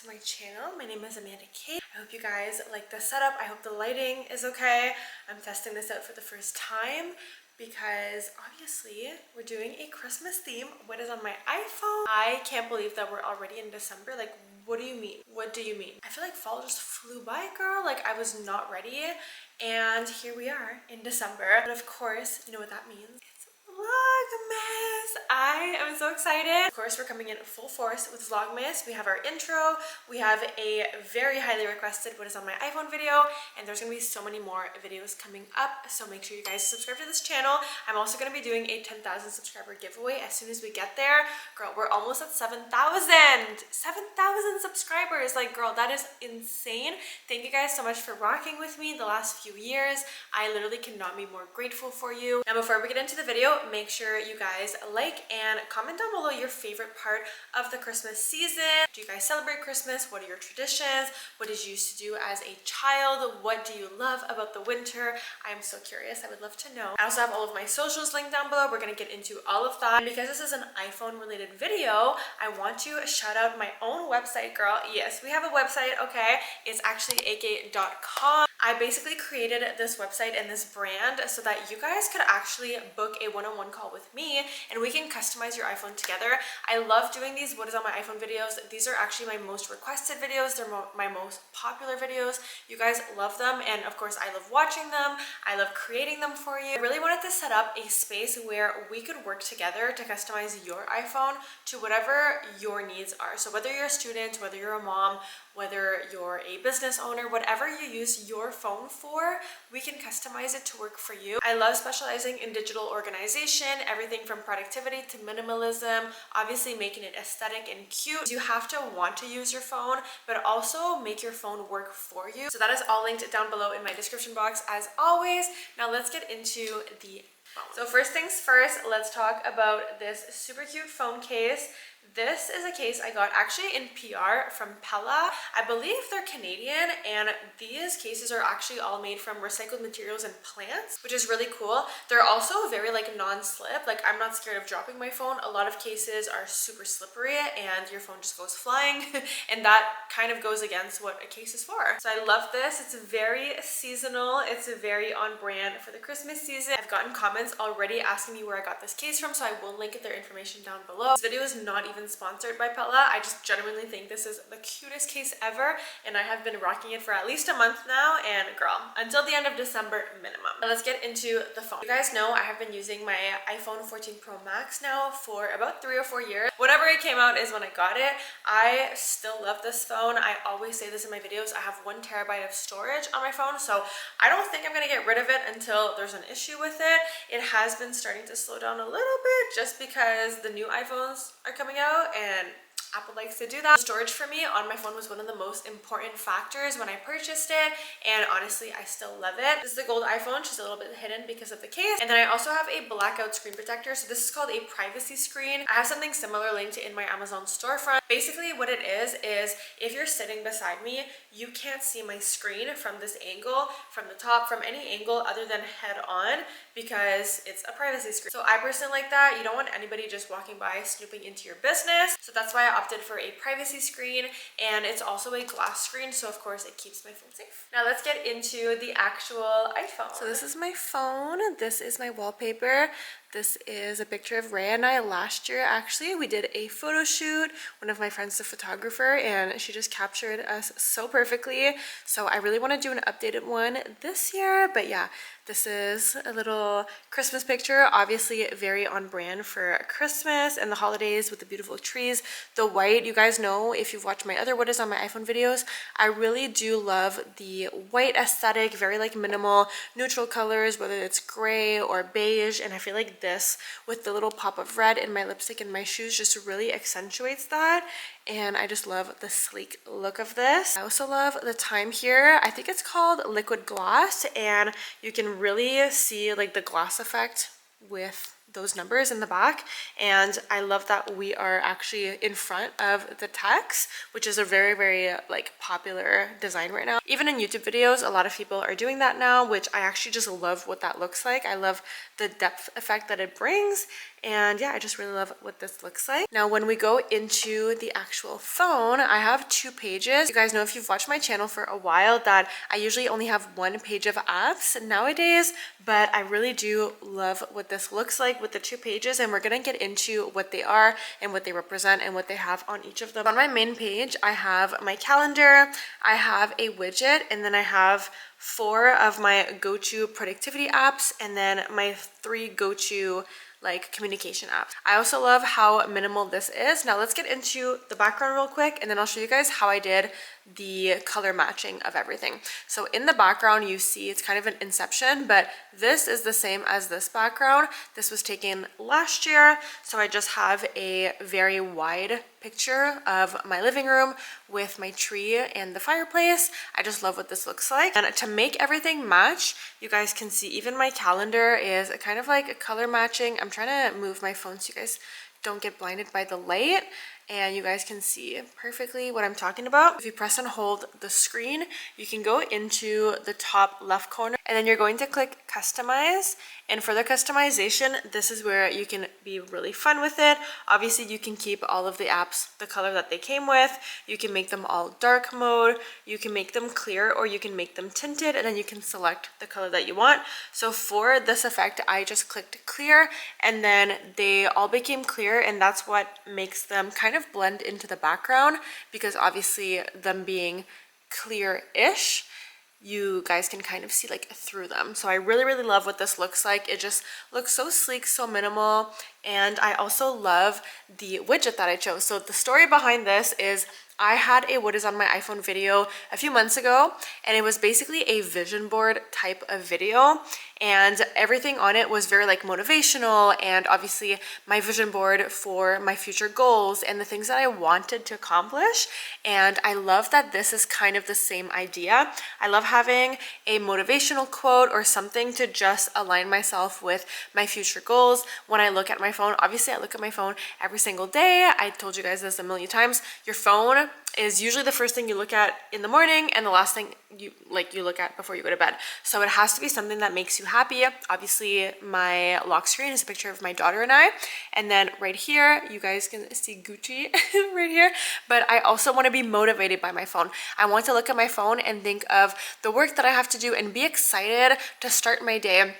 to my channel. My name is Amanda Kate. I hope you guys like the setup. I hope the lighting is okay. I'm testing this out for the first time because obviously we're doing a Christmas theme. What is on my iPhone? I can't believe that we're already in December. Like, what do you mean? What do you mean? I feel like fall just flew by, girl. Like, I was not ready, and here we are in December. But of course, you know what that means. Vlogmas! I am so excited. Of course, we're coming in full force with Vlogmas. We have our intro, we have a very highly requested what is on my iPhone video, and there's gonna be so many more videos coming up, so make sure you guys subscribe to this channel. I'm also gonna be doing a 10,000 subscriber giveaway as soon as we get there. Girl, we're almost at 7,000! 7,000 subscribers! Like, girl, that is insane. Thank you guys so much for rocking with me the last few years. I literally cannot be more grateful for you. Now, before we get into the video, make sure you guys like and comment down below your favorite part of the Christmas season. Do you guys celebrate Christmas? What are your traditions? What did you used to do as a child? What do you love about the winter? I'm so curious. I would love to know. I also have all of my socials linked down below. We're going to get into all of that. And because this is an iPhone related video, I want to shout out my own website, girl. Yes, we have a website, okay? It's actually ak.com. I basically created this website and this brand so that you guys could actually book a one-on-one call with me and we can customize your iPhone together. I love doing these what is on my iPhone videos. These are actually my most requested videos. They're my most popular videos. You guys love them, and of course I love watching them. I love creating them for you. I really wanted to set up a space where we could work together to customize your iPhone to whatever your needs are. So whether you're a student, whether you're a mom, whether you're a business owner, whatever you use your phone for, we can customize it to work for you. I love specializing in digital organization, everything from productivity to minimalism, obviously making it aesthetic and cute. You have to want to use your phone, but also make your phone work for you. So that is all linked down below in my description box as always. Now let's get into the phone. So first things first, let's talk about this super cute phone case. This is a case I got actually in PR from Pella. I believe they're Canadian, and these cases are actually all made from recycled materials and plants, which is really cool. They're also very like non-slip. Like, I'm not scared of dropping my phone. A lot of cases are super slippery and your phone just goes flying and that kind of goes against what a case is for. So I love this. It's very seasonal. It's very on brand for the Christmas season. I've gotten comments already asking me where I got this case from, so I will link their information down below. This video is not even sponsored by Pella. I just genuinely think this is the cutest case ever, and I have been rocking it for at least a month now, and girl, until the end of December minimum. Now let's get into the phone. You guys know I have been using my iPhone 14 Pro Max now for about 3 or 4 years. Whenever it came out is when I got it. I still love this phone. I always say this in my videos. I have 1 terabyte of storage on my phone, so I don't think I'm gonna get rid of it until there's an issue with it. It has been starting to slow down a little bit just because the new iPhones are coming out and Apple likes to do that. Storage for me on my phone was one of the most important factors when I purchased it, and honestly I still love it. This is the gold iPhone. She's a little bit hidden because of the case. And then I also have a blackout screen protector. So this is called a privacy screen. I have something similar linked in my Amazon storefront. Basically what it is if you're sitting beside me, you can't see my screen from this angle, from the top, from any angle other than head on, because it's a privacy screen. So I personally like that. You don't want anybody just walking by snooping into your business. So that's why I opted for a privacy screen, and it's also a glass screen, so of course it keeps my phone safe. Now let's get into the actual iPhone. So this is my phone. This is my wallpaper. This is a picture of Ray and I last year. Actually, we did a photo shoot. One of my friends is a photographer, and she just captured us so perfectly. So I really want to do an updated one this year, but yeah, this is a little Christmas picture, obviously very on brand for Christmas and the holidays with the beautiful trees. The white, you guys know if you've watched my other what is on my iPhone videos, I really do love the white aesthetic, very like minimal, neutral colors, whether it's gray or beige, and I feel like this with the little pop of red in my lipstick and my shoes just really accentuates that, and I just love the sleek look of this. I also love the time here. I think it's called liquid gloss, and you can really see like the gloss effect with those numbers in the back. And I love that we are actually in front of the text, which is a very, very like popular design right now. Even in YouTube videos, a lot of people are doing that now, which I actually just love what that looks like. I love the depth effect that it brings. And yeah, I just really love what this looks like. Now, when we go into the actual phone, I have 2 pages. You guys know, if you've watched my channel for a while, that I usually only have 1 page of apps nowadays, but I really do love what this looks like with the 2 pages, and we're gonna get into what they are and what they represent and what they have on each of them. On my main page, I have my calendar, I have a widget, and then I have 4 of my go-to productivity apps, and then my 3 go-to like communication apps. I also love how minimal this is. Now let's get into the background real quick, and then I'll show you guys how I did the color matching of everything. So in the background, you see it's kind of an inception, but this is the same as this background. This was taken last year, so I just have a very wide picture of my living room with my tree and the fireplace. I just love what this looks like. And to make everything match, you guys can see even my calendar is kind of like a color matching. I'm trying to move my phone so you guys don't get blinded by the light, and you guys can see perfectly what I'm talking about. If you press and hold the screen, you can go into the top left corner, and then you're going to click customize. And for the customization, this is where you can be really fun with it. Obviously, you can keep all of the apps the color that they came with. You can make them all dark mode. You can make them clear, or you can make them tinted, and then you can select the color that you want. So for this effect, I just clicked clear, and then they all became clear, and that's what makes them kind of blend into the background, because obviously them being clear-ish, you guys can kind of see like through them. So I really, really love what this looks like. It just looks so sleek, so minimal. And I also love the widget that I chose. So the story behind this is I had a what is on my iPhone video a few months ago, and it was basically a vision board type of video, and everything on it was very like motivational, and obviously my vision board for my future goals and the things that I wanted to accomplish. And I love that this is kind of the same idea. I love having a motivational quote or something to just align myself with my future goals when I look at my phone. Obviously, I look at my phone every single day. I told you guys this a million times. Your phone is usually the first thing you look at in the morning and the last thing you look at before you go to bed. So it has to be something that makes you happy. Obviously, my lock screen is a picture of my daughter and I. And then right here, you guys can see Gucci right here. But I also want to be motivated by my phone. I want to look at my phone and think of the work that I have to do and be excited to start my day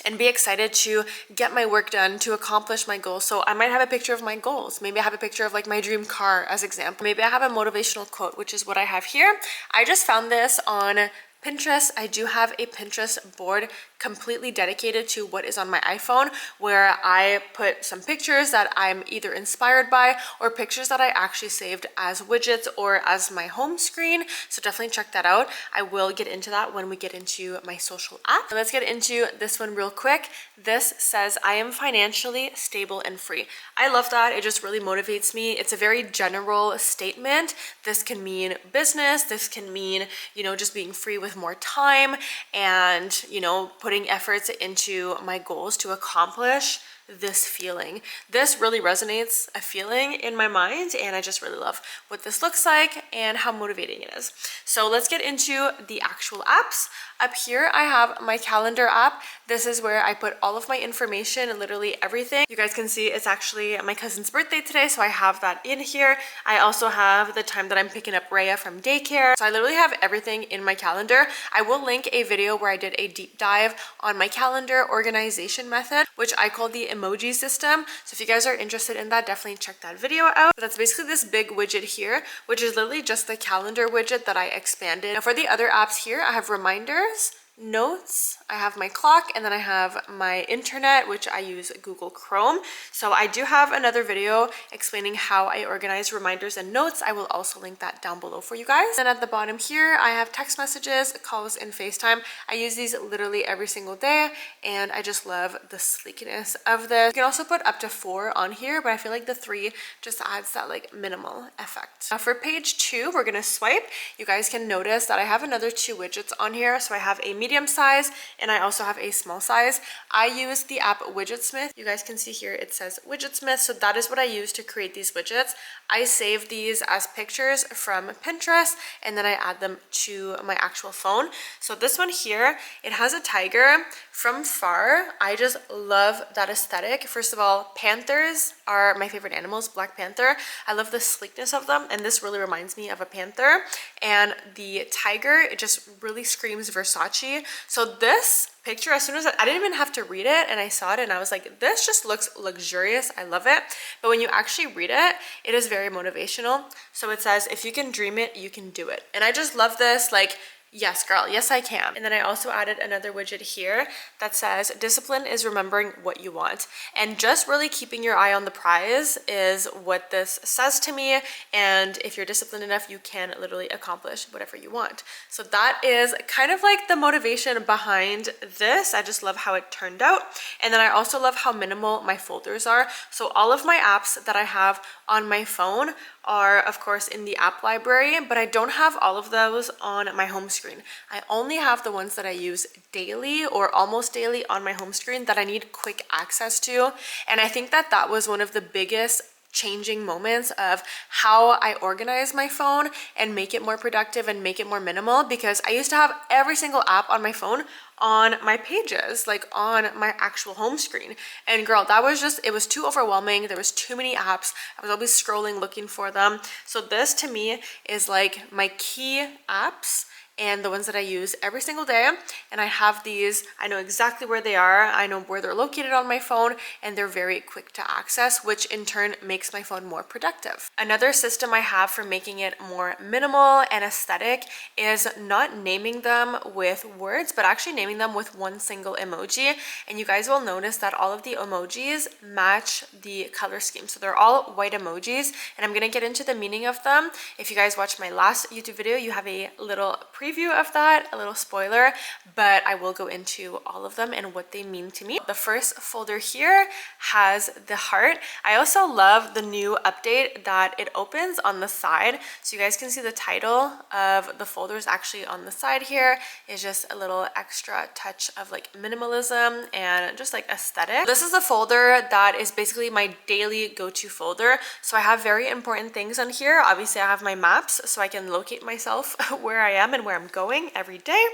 and be excited to get my work done, to accomplish my goals. So I might have a picture of my goals. Maybe I have a picture of like my dream car as example. Maybe I have a motivational quote, which is what I have here. I just found this on Pinterest. I do have a Pinterest board completely dedicated to what is on my iPhone, where I put some pictures that I'm either inspired by or pictures that I actually saved as widgets or as my home screen. So definitely check that out. I will get into that when we get into my social app. Let's get into this one real quick. This says, I am financially stable and free. I love that. It just really motivates me. It's a very general statement. This can mean business. This can mean, you know, just being free with more time and, you know, putting efforts into my goals to accomplish this feeling. This really resonates a feeling in my mind, and I just really love what this looks like and how motivating it is. So let's get into the actual apps. Up here, I have my calendar app. This is where I put all of my information, literally everything. You guys can see it's actually my cousin's birthday today, so I have that in here. I also have the time that I'm picking up Rhea from daycare. So I literally have everything in my calendar. I will link a video where I did a deep dive on my calendar organization method, which I call the emoji system. So if you guys are interested in that, definitely check that video out. But that's basically this big widget here, which is literally just the calendar widget that I expanded. Now for the other apps here, I have reminders, notes, I have my clock, and then I have my internet, which I use Google Chrome. So I do have another video explaining how I organize reminders and notes. I will also link that down below for you guys. And at the bottom here, I have text messages, calls, and FaceTime. I use these literally every single day, and I just love the sleekness of this. You can also put up to 4 on here, but I feel like the 3 just adds that like minimal effect. Now for page 2, we're gonna swipe. You guys can notice that I have another 2 widgets on here. So I have a meeting medium size, and I also have a small size. I use the app Widgetsmith. You guys can see here it says Widgetsmith, so that is what I use to create these widgets. I save these as pictures from Pinterest, and then I add them to my actual phone. So this one here, it has a tiger from far. I just love that aesthetic. First of all, panthers are my favorite animals, Black Panther. I love the sleekness of them, and this really reminds me of a panther. And the tiger, it just really screams Versace. So this picture, as soon as I didn't even have to read it, and I saw it and I was like, this just looks luxurious. I love it. But when you actually read it, it is very motivational. So it says, if you can dream it, you can do it. And I just love this, like, yes, girl, yes, I can. And then I also added another widget here that says, discipline is remembering what you want. And just really keeping your eye on the prize is what this says to me. And if you're disciplined enough, you can literally accomplish whatever you want. So that is kind of like the motivation behind this. I just love how it turned out. And then I also love how minimal my folders are. So all of my apps that I have on my phone are of course in the app library, but I don't have all of those on my home screen. I only have the ones that I use daily or almost daily on my home screen that I need quick access to. And I think that that was one of the biggest changing moments of how I organize my phone and make it more productive and make it more minimal, because I used to have every single app on my phone on my pages, like on my actual home screen. And girl, that was just, it was too overwhelming. There was too many apps. I was always scrolling looking for them. So this to me is like my key apps and the ones that I use every single day. And I have these, I know exactly where they are, I know where they're located on my phone, and they're very quick to access, which in turn makes my phone more productive. Another system I have for making it more minimal and aesthetic is not naming them with words, but actually naming them with one single emoji. And you guys will notice that all of the emojis match the color scheme. So they're all white emojis, and I'm gonna get into the meaning of them. If you guys watched my last YouTube video, you have a little preview of that, a little spoiler, but I will go into all of them and what they mean to me. The first folder here has the heart. I also love the new update that it opens on the side, so you guys can see the title of the folder is actually on the side here. It's just a little extra touch of like minimalism and just like aesthetic. This is the folder that is basically my daily go-to folder. So I have very important things on here. Obviously I have my maps so I can locate myself where I am and where I'm going every day.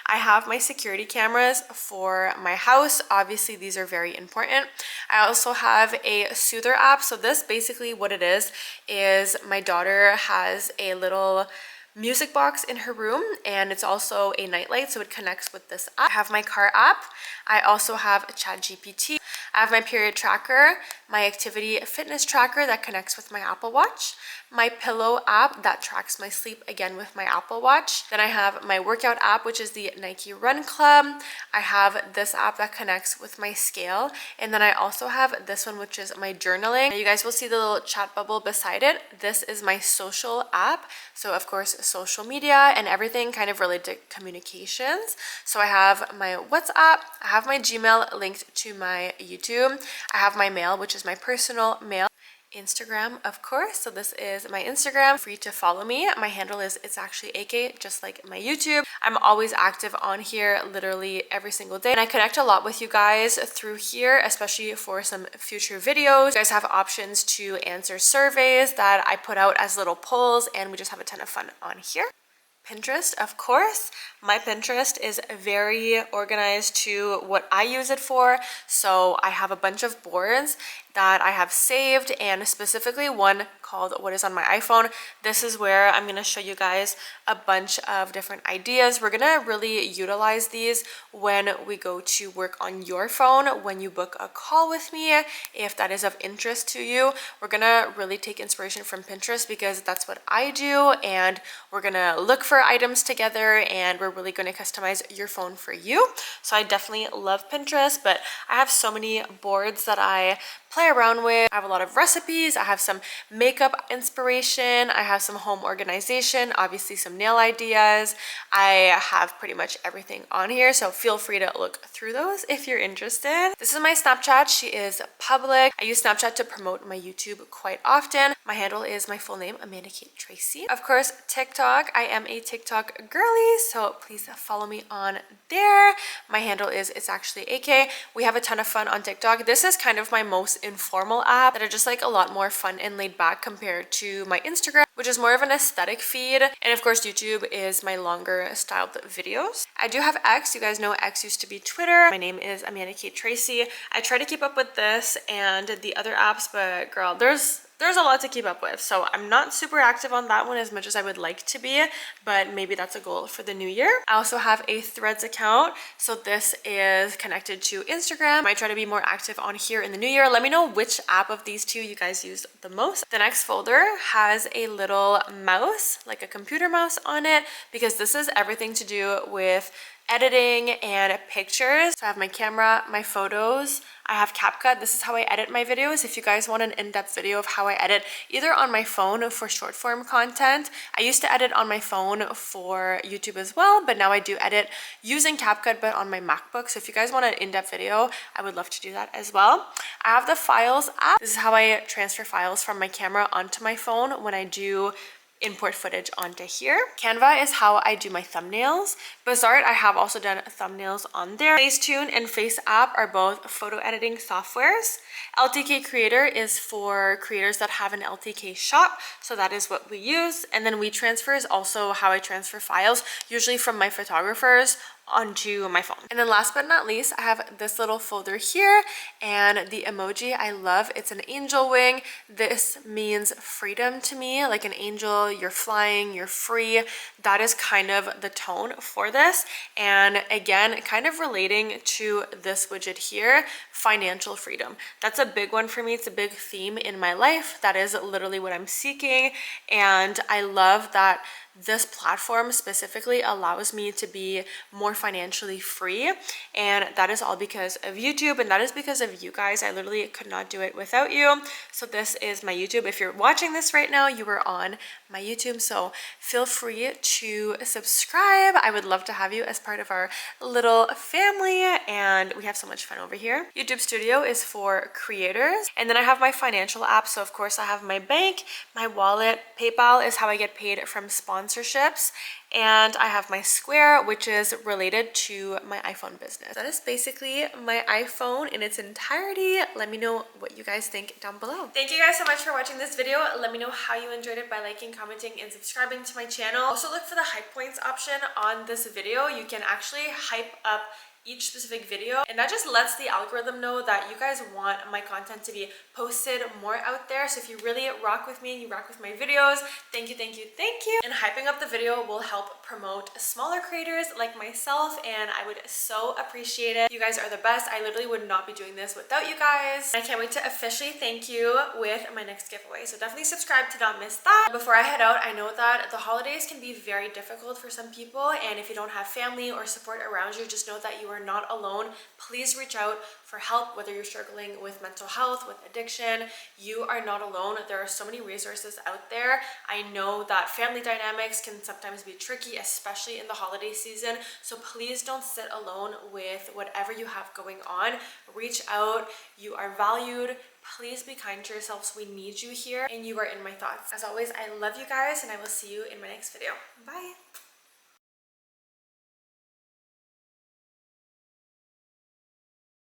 I have my security cameras for my house. Obviously these are very important. I also have a soother app. So this basically what it is my daughter has a little music box in her room, and it's also a nightlight, so it connects with this app. I have my car app. I also have a ChatGPT. I have my period tracker, my activity fitness tracker that connects with my Apple Watch, my pillow app that tracks my sleep again with my Apple Watch. Then I have my workout app, which is the Nike Run Club. I have this app that connects with my scale, and then I also have this one, which is my journaling. You guys will see the little chat bubble beside it. This is my social app, so of course social media and everything kind of related to communications. So I have my WhatsApp, I have my Gmail linked to my YouTube, I have my mail, which is my personal mail, Instagram, of course. So this is my Instagram. Free to follow me. My handle is It's Actually AK, just like my YouTube. I'm always active on here literally every single day, and I connect a lot with you guys through here, especially for some future videos. You guys have options to answer surveys that I put out as little polls, and we just have a ton of fun on here. Pinterest, of course. My Pinterest is very organized to what I use it for. So I have a bunch of boards that I have saved, and specifically one called What Is on My iPhone. This is where I'm going to show you guys a bunch of different ideas. We're going to really utilize these when we go to work on your phone, when you book a call with me, if that is of interest to you. We're going to really take inspiration from Pinterest because that's what I do, and we're going to look for items together, and we're really going to customize your phone for you. So I definitely love Pinterest, but I have so many boards that I play around with. I have a lot of recipes, I have some makeup inspiration, I have some home organization, obviously some nail ideas. I have pretty much everything on here, so feel free to look through those if you're interested. This is my Snapchat. She is public. I use Snapchat to promote my YouTube quite often. My handle is my full name, AMANDAKATETRACY. Of course, TikTok. I am a TikTok girly, so please follow me on there. My handle is It's Actually AK. We have a ton of fun on TikTok. This is kind of my most informal app that are just like a lot more fun and laid back compared to my Instagram, which is more of an aesthetic feed. And of course, YouTube is my longer styled videos. I do have X. You guys know X used to be Twitter. My name is AMANDAKATETRACY. I try to keep up with this and the other apps, but girl, there's a lot to keep up with. So I'm not super active on that one as much as I would like to be, but maybe that's a goal for the new year. I also have a Threads account. So this is connected to Instagram. I try to be more active on here in the new year. Let me know which app of these two you guys use the most. The next folder has a little mouse, like a computer mouse on it, because this is everything to do with editing and pictures. So I have my camera, my photos, I have CapCut. This is how I edit my videos. If you guys want an in-depth video of how I edit, either on my phone for short form content. I used to edit on my phone for YouTube as well, but now I do edit using CapCut, but on my MacBook. So if you guys want an in-depth video, I would love to do that as well. I have the Files app. This is how I transfer files from my camera onto my phone when I do import footage onto here. Canva is how I do my thumbnails. Bazaart, I have also done thumbnails on there. Facetune and Face App are both photo editing softwares. LTK Creator is for creators that have an LTK shop, so that is what we use. And then WeTransfer is also how I transfer files, usually from my photographers onto my phone. And then last but not least, I have this little folder here and the emoji I love. It's an angel wing. This means freedom to me, like an angel, you're flying, you're free. That is kind of the tone for this. And again, kind of relating to this widget here, financial freedom. That's a big one for me. It's a big theme in my life. That is literally what I'm seeking. And I love that this platform specifically allows me to be more financially free, and that is all because of YouTube, and that is because of you guys. I literally could not do it without you. So this is my YouTube. If you're watching this right now, you are on my YouTube, so feel free to subscribe. I would love to have you as part of our little family, and we have so much fun over here. YouTube Studio is for creators, and then I have my financial app. So of course I have my bank, my wallet. PayPal is how I get paid from sponsorships, and I have my Square, which is related to my iPhone business. That is basically my iPhone in its entirety. Let me know what you guys think down below. Thank you guys so much for watching this video. Let me know how you enjoyed it by liking, commenting, and subscribing to my channel. Also look for the hype points option on this video. You can actually hype up each specific video, and that just lets the algorithm know that you guys want my content to be posted more out there. So if you really rock with me and you rock with my videos, thank you, thank you, thank you. And hyping up the video will help promote smaller creators like myself, and I would so appreciate it. You guys are the best. I literally would not be doing this without you guys. I can't wait to officially thank you with my next giveaway, so definitely subscribe to not miss that. Before I head out, I know that the holidays can be very difficult for some people, and if you don't have family or support around you, just know that you are not alone. Please reach out for help, whether you're struggling with mental health, with addiction. You are not alone. There are so many resources out there. I know that family dynamics can sometimes be tricky, especially in the holiday season. So please don't sit alone with whatever you have going on. Reach out. You are valued. Please be kind to yourselves. We need you here, and you are in my thoughts. As always, I love you guys, and I will see you in my next video. Bye.